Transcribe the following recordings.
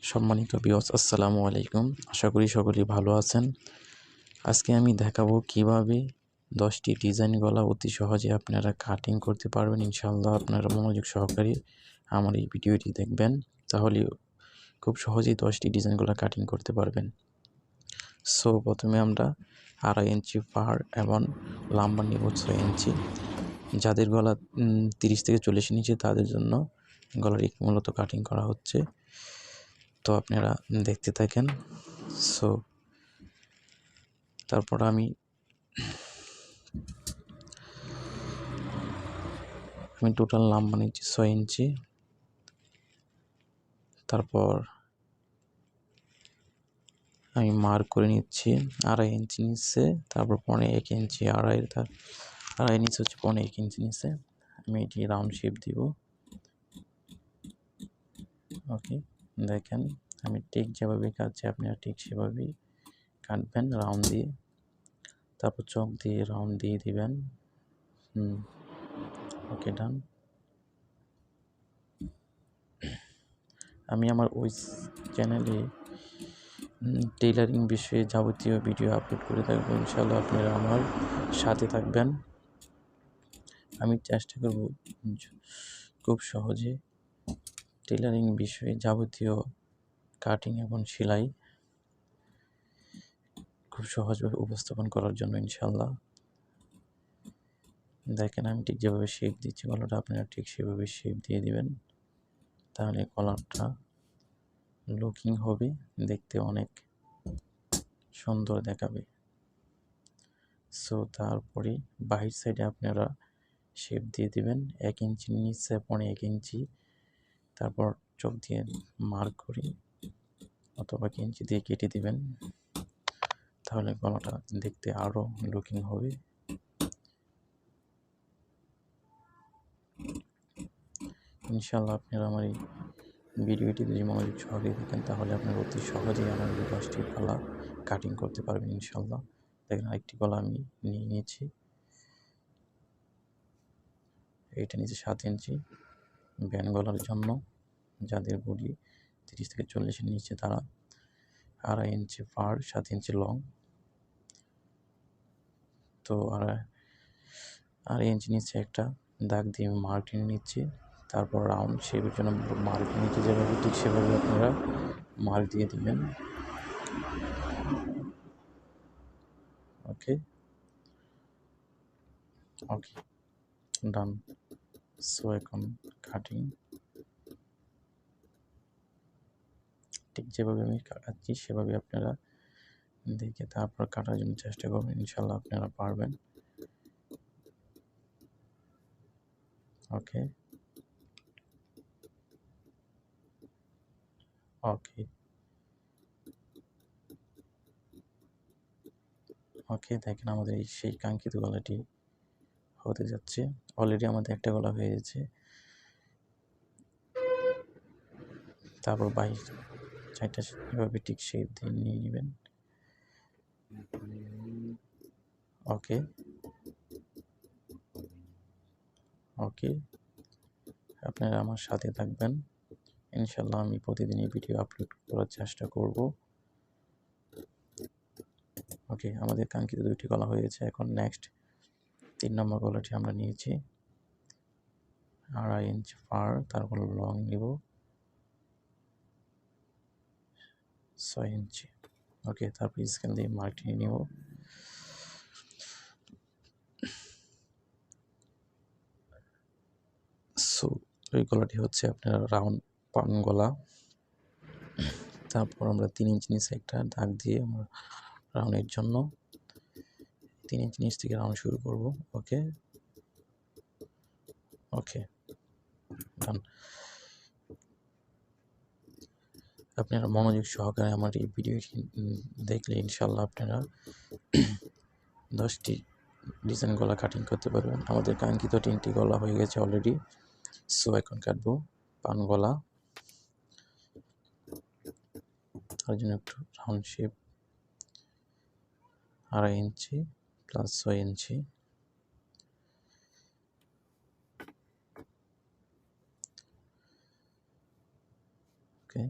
সম্মানিত ভিউয়ার্স, আসসালামু আলাইকুম। আশা করি সকলেই ভালো আছেন। আজকে আমি দেখাবো কিভাবে 10টি ডিজাইন গলা অতি সহজে আপনারা কাটিং করতে পারবেন। ইনশাআল্লাহ আপনারা মনোযোগ সহকারে আমার এই ভিডিওটি দেখবেন, তাহলে খুব সহজেই 10টি ডিজাইন গলা কাটিং করতে পারবেন। সো প্রথমে আমরা 2.5 ইঞ্চি পার এবং লম্বা নিব 6 ইঞ্চি। যাদের গলা 30 থেকে 40 ইঞ্চি তাদের জন্য গলার মূলত কাটিং করা হচ্ছে, তো আপনারা দেখতে থাকেন। সো তারপর আমি টোটাল লম্বা নিচ্ছি 6 ইঞ্চি। তারপর আমি মার্ক করে নিচ্ছি 2.5 ইঞ্চি নিচে, তারপর 1.5 ইঞ্চি, আড়াই নিচে হচ্ছে 1.5 ইঞ্চি নিচে আমি এটি রাউন্ড শেপ দিব। ওকে, দেখেন আমি ঠিক যেভাবে কাটছি আপনারা ঠিক সেভাবেই কাটবেন রাউন্ড দিয়ে। তারপর চোখ দিয়ে রাউন্ড দিয়ে দিবেন। ওকে, ডান। আমি আমার ওই চ্যানেলে টেইলারিং বিষয়ে যাবতীয় ভিডিও আপলোড করে থাকবো, ইনশাআল্লাহ আপনারা আমার সাথে থাকবেন। আমি চেষ্টা করব খুব সহজে টেইলারিং বিষয়ে যাবতীয় কাটিং এবং সেলাই খুব সহজভাবে উপস্থাপন করার জন্য, ইনশাআল্লাহ। দেখেন আমি ঠিক যেভাবে শেপ দিচ্ছি গলাটা, আপনারা ঠিক সেভাবে শেপ দিয়ে দিবেন, তাহলে কলারটা লুকিং হবে, দেখতে অনেক সুন্দর দেখাবে। সো তারপরে বাহির সাইডে আপনারা শেপ দিয়ে দিবেন 1 ইঞ্চি নিচে 1.5 ইঞ্চি, তারপর চোখ দিয়ে মার্ক করে অথবা ইঞ্চি দিয়ে কেটে দিবেন, তাহলে গলাটা দেখতে আরো লুকিং হবে। ইনশাআল্লাহ আপনারা আমার এই ভিডিওটি যদি মনোযোগ সহকারে দেখেন, তাহলে আপনারা অতি সহজেই আমার এই 10টি গলা কাটিং করতে পারবেন, ইনশাআল্লাহ। দেখেন আরেকটি গলা আমি নিয়ে নিয়েছি, এইটা নিচে 7 ইঞ্চি ব্যান গলার জন্য। যাদের বডি 30 থেকে 40 নিচে তারা 2.5 ইঞ্চি পার, 7 ইঞ্চি লং। তো 2.5 ইঞ্চি নিচে একটা দাগ দিয়ে মার্ক টেনে নিচ্ছি। তারপর রাউন্ড শেপের জন্য মার্ক নিচে যেভাবে ঠিক সেভাবে আপনারা মার্ক দিয়ে দিবেন। ওকে ওকে, ডান। সো এখন কাটিং ঠিক যেভাবে আমি কাটাচ্ছি সেভাবে আপনারা দেখে তারপর কাটার জন্য চেষ্টা করবেন, ইনশাআল্লাহ আপনারা পারবেন। ওকে ওকে ওকে, দেখেন আমাদের এই সেই কাঙ্ক্ষিত গলাটি হতে যাচ্ছে। অলরেডি আমাদের একটা গলা হয়ে গেছে। তারপর বাইশ 4টা এভাবে ঠিক শেপ দিয়ে নিয়ে নেবেন। ওকে ওকে, আপনারা আমার সাথে থাকবেন, ইনশাআল্লাহ আমি প্রতিদিন এই ভিডিও আপলোড করার চেষ্টা করব। ওকে, আমাদের কাঙ্ক্ষিত 2টি গলা হয়েছে। এখন নেক্সট 3 নম্বর গলাটি আমরা নিয়েছি 2.5 ইঞ্চি পার, তারপর লং নিব 6 ইঞ্চি। ওকে, তারপর স্কেল দিয়ে মার্ক নিয়ে নিব। সো এই গলাটি হচ্ছে আপনার রাউন্ড পান গলা। তারপর আমরা 3 ইঞ্চি নিচে একটা দাগ দিয়ে আমরা রাউন্ডের জন্য 3 ইঞ্চি নিচ থেকে রাউন্ড শুরু করব। ওকে ওকে, ডান। আপনারা মনোযোগ সহকারে আমার এই ভিডিওটি দেখলে ইনশাআল্লাহ আপনারা 10টি ডিজাইন গলা কাটিং করতে পারবেন। আমাদের কাঙ্ক্ষিত 3টি গলা হয়ে গেছে অলরেডি। সো এখন কাটবো পান গলা। তার জন্য একটু রাউন্ড শেপ 2.5 ইঞ্চি প্লাস 6 ইঞ্চি। ওকে,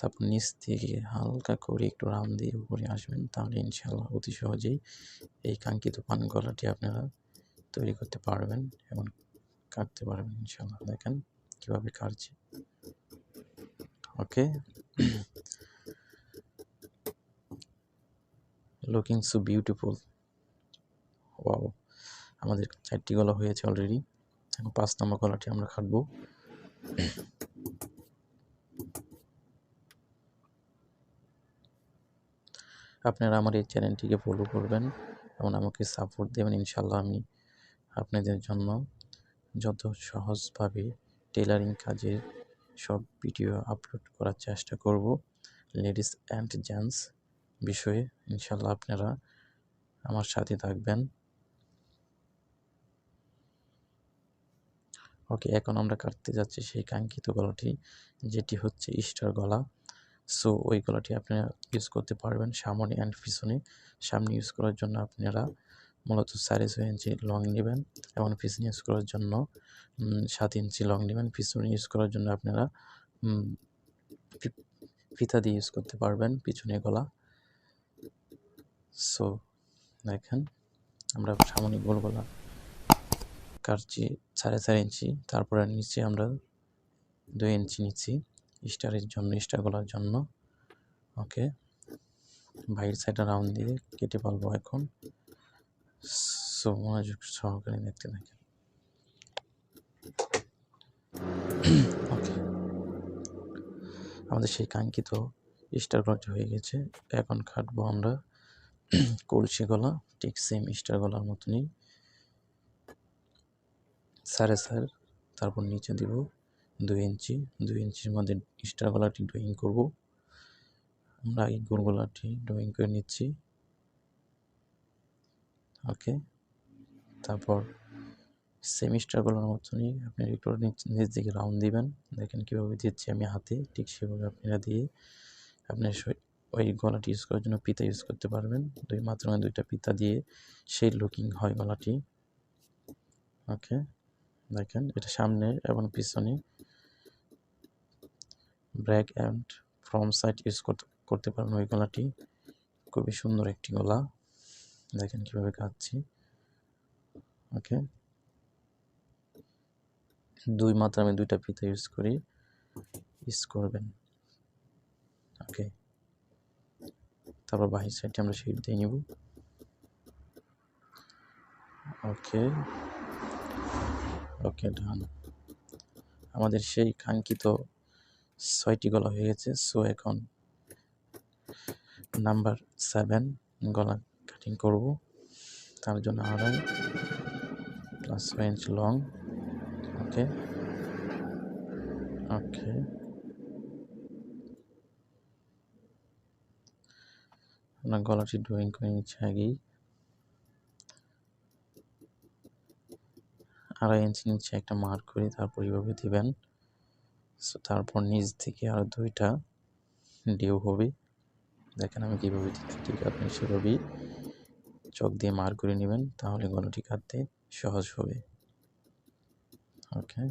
তারপর নিচ থেকে হালকা করে একটু রাউন্ড দিয়ে উপরে আসবেন, তাহলে ইনশাআল্লাহ অতি সহজেই এই কাঙ্ক্ষিত পান গলাটি আপনারা তৈরি করতে পারবেন এবং কাটতে পারবেন ইনশাআল্লাহ। দেখেন কীভাবে কাটছি। ওকে, লুকিং সো বিউটিফুল। ওয়াও, আমাদের 4টি গলা হয়েছে অলরেডি। এখন 5 নম্বর গলাটি আমরা কাটবো। আপনারা আমার এই চ্যানেলটিকে ফলো করবেন এবং আমাকে সাপোর্ট দেবেন। ইনশাআল্লাহ আমি আপনাদের জন্য যত সহজভাবে টেলারিং কাজের সব ভিডিও আপলোড করার চেষ্টা করব, লেডিস অ্যান্ড জেন্টস বিষয়ে। ইনশাআল্লাহ আপনারা আমার সাথে থাকবেন। ওকে, এখন আমরা কাটতে যাচ্ছি সেই কাঙ্ক্ষিত গলাটি, যেটি হচ্ছে স্টার গলা। সো ওই গলাটি আপনারা ইউজ করতে পারবেন সামনে অ্যান্ড পিছনে। সামনে ইউজ করার জন্য আপনারা মূলত 6.5 ইঞ্চি লং নেবেন এবং পিছনে ইউজ করার জন্য 7 ইঞ্চি লং নেবেন। পিছনে ইউজ করার জন্য আপনারা ফিতা দিয়ে ইউজ করতে পারবেন পিছনে গলা। সো দেখেন আমরা সামনে গোল গলা কাটছি 4.5 ইঞ্চি, তারপরে নিচে আমরা 2 ইঞ্চি নিচ্ছি স্টারের জন্য, স্টার গলার জন্য। ওকে, বাইরের সাইডটা রাউন্ড দিয়ে কেটে পারবো এখন। সো মনোযোগ সহকারে দেখতে থাকেন। ওকে, আমাদের সেই কাঙ্ক্ষিত স্টার গলাটি হয়ে গেছে। এখন কাটবো আমরা কলসি গলা, ঠিক সেম স্টার গলার মতনই 4.5, তারপর নিচে দিব 2 ইঞ্চি। 2 ইঞ্চির মধ্যে স্টার গলাটি ড্রয়িং করব। আমরা এই গোল গলাটি ড্রয়িং করে নিচ্ছি। ওকে, তারপর সেমিস্টার গলার মতনই আপনি একটু নিচ দিকে রাউন্ড দিবেন। দেখেন কীভাবে দিচ্ছি আমি হাতে, ঠিক সেভাবে আপনারা দিয়ে আপনার ওই গলাটি ইউজ করার জন্য পিতা ইউজ করতে পারবেন। মাত্রামে 2টা পিতা দিয়ে সেই লুকিং হয় গলাটি। ওকে, দেখেন এটা সামনে এবং পিছনে back and front side use করতে পারবেন ওই গলাটি। খুবই সুন্দর একটি গলা, দেখেন কীভাবে কাটছি। ওকে, 2 মাত্রামে 2টা ফিতা ইউজ করবেন। ওকে, তারপর বাহির সাইডে আমরা শেপ দিয়ে নিব। ওকে, ওকে ডান। আমাদের সেই কাঙ্ক্ষিত 6টি গলা হয়ে গেছে। সো এখন নাম্বার 7 গলা কাটিং করব। তার জন্য 2.5 প্লাস 6 ইঞ্চি লং। ওকে, ওকে, আমরা গলাটি ড্রয়িং করে নিচ্ছি আগেই। 2.5 ইঞ্চি নিচে একটা মার্ক করে তারপর এইভাবে দিবেন। সো তারপর নিচ থেকে আর 2টা ডিউ হবে। দেখেন আমি কীভাবে দিচ্ছি, ঠিক আপনি সেভাবেই চক দিয়ে মার্ক করে নেবেন, তাহলে গলাটি কাটতে সহজ হবে। ওকে,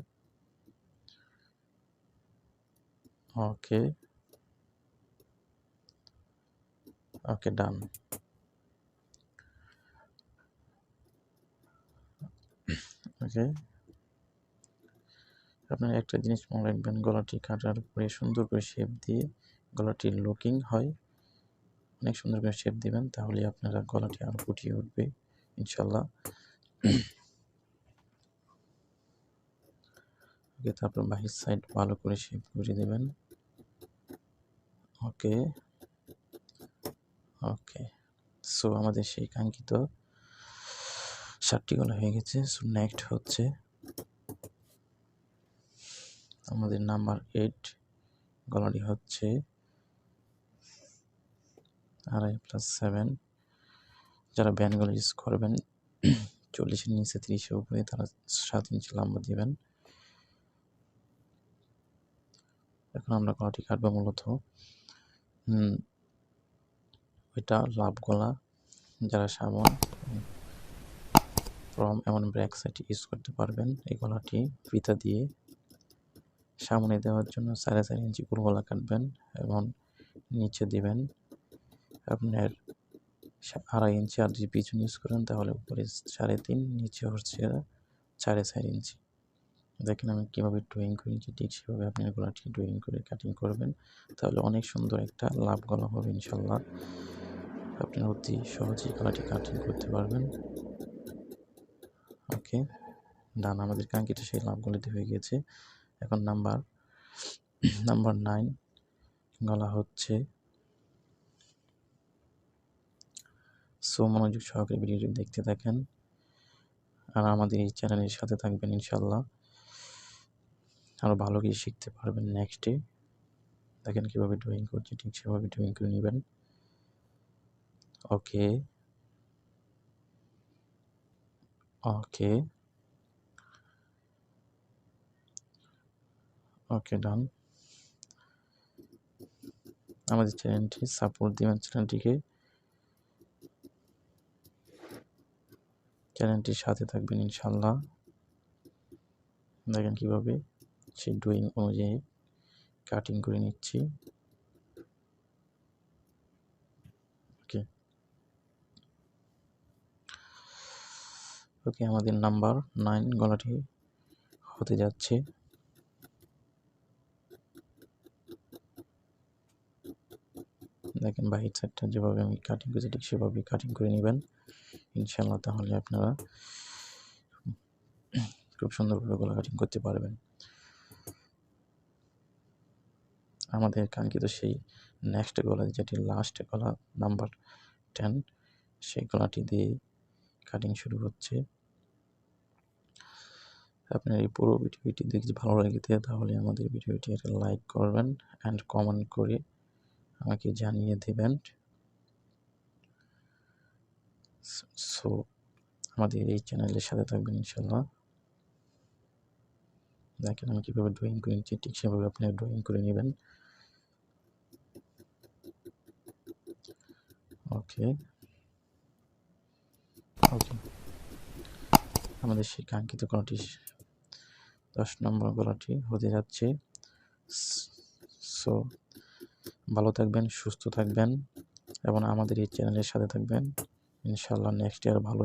ওকে, ওকে ডান। ওকে, আপনারা একটা জিনিস মনে রাখবেন, গলাটি কাটার পরে সুন্দর করে শেপ দিয়ে গলাটির লুকিং হয়, অনেক সুন্দর করে শেপ দিবেন, তাহলে আপনারা গলাটি আরও ফুটিয়ে উঠবে ইনশাল্লাহ। ওকে, তারপর বাহির সাইড ভালো করে শেপ করে দেবেন। ওকে, ওকে, সো আমাদের সেই কাঙ্ক্ষিত 7টি গলা হয়ে গেছে। সো নেক্সট হচ্ছে আমাদের নাম্বার 8 গলাটি হচ্ছে 2.5 প্লাস 7। যারা ব্যান্ড গলা ইউজ করবেন 40-এর নিচে 30-এর উপরে, তারা 7 ইঞ্চি লম্বা দিবেন। এখন আমরা গলাটি কাটবো মূলত ওইটা লাভ গলা। যারা সামন ফ্রম এবং ব্যাক সাইড ইউজ করতে পারবেন এই গলাটি ফিতা দিয়ে সামনে দেওয়ার জন্য 4.5 ইঞ্চি গোল গলা কাটবেন এবং নিচে দিবেন আপনার 2.5 ইঞ্চি। আর যদি পিছন ইউজ করেন তাহলে উপরে 3.5, নিচে হচ্ছে 4.5 ইঞ্চি। দেখেন আমি কীভাবে ড্রয়িং করেছি, ঠিক সেভাবে আপনি গলাটি ড্রয়িং করে কাটিং করবেন, তাহলে অনেক সুন্দর একটা লাভ গলা হবে ইনশাল্লাহ। আপনি অতি সহজেই গলাটি কাটিং করতে পারবেন। ওকে ডান, আমাদের কাঙ্ক্ষিত সেই লাভ গলাটি হয়ে গেছে। এখন নাম্বার 9 গলা হচ্ছে। সো মনোযোগ সহকারে ভিডিওটি দেখতে থাকেন আর আমাদের এই চ্যানেলের সাথে থাকবেন ইনশাল্লাহ, আরও ভালো কিছু শিখতে পারবেন নেক্সটে। দেখেন কীভাবে ড্রয়িং করছি, ঠিক সেভাবে ড্রয়িং করে নেবেন। ওকে ওকে ওকে ডান। আমাদের চ্যানেলটি সাপোর্ট দিবেন, চ্যানেলটির সাথে থাকবেন ইনশাল্লাহ। দেখেন কীভাবে সেই ড্রয়িং অনুযায়ী কাটিং করে নিচ্ছি। ওকে ওকে আমাদের নাম্বার 9 গলাটি হতে যাচ্ছে। দেখেন বাহির সাইডটা যেভাবে আমি কাটিং করেছি ঠিক সেভাবে কাটিং করে নেবেন ইনশাল্লাহ, তাহলে আপনারা খুব সুন্দরভাবে গলা কাটিং করতে পারবেন। আমাদের কাঙ্ক্ষিত সেই নেক্সট গলা, যেটি লাস্ট গলা নাম্বার 10, সেই গলাটি দিয়ে কাটিং শুরু হচ্ছে। আপনার এই পুরো ভিডিওটি দেখতে ভালো লাগে তাহলে আমাদের ভিডিওটি একটা লাইক করবেন অ্যান্ড কমেন্ট করে আমাকে জানিয়ে দেবেন। সো আমাদের এই চ্যানেলের সাথে থাকবেন ইনশাল্লাহ। দেখেন আমি কীভাবে ড্রয়িং করে নিচ্ছি, ঠিক সেভাবে আপনি ড্রয়িং করে নেবেন। ওকে ওকে আমাদের সেই কাঙ্ক্ষিত গলাটি 10 নম্বর গলাটি হতে যাচ্ছে। সো ভালো থাকবেন, সুস্থ থাকবেন এবং আমাদের এই চ্যানেলের সাথে থাকবেন ইনশাল্লাহ। নেক্সট ইয়ার ভালো